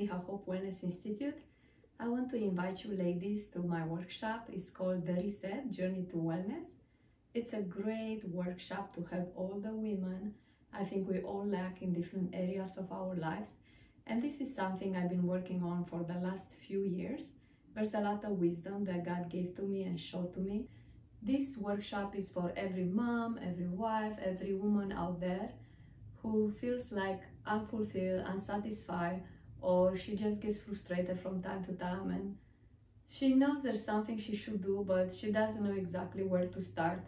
Miha Hope Wellness Institute. I want to invite you ladies to my workshop. It's called The Reset Journey to Wellness. It's a great workshop to help all the women. I think we all lack in different areas of our lives. And this is something I've been working on for the last few years. There's a lot of wisdom that God gave to me and showed to me. This workshop is for every mom, every wife, every woman out there who feels like unfulfilled, unsatisfied, or she just gets frustrated from time to time and she knows there's something she should do, but she doesn't know exactly where to start.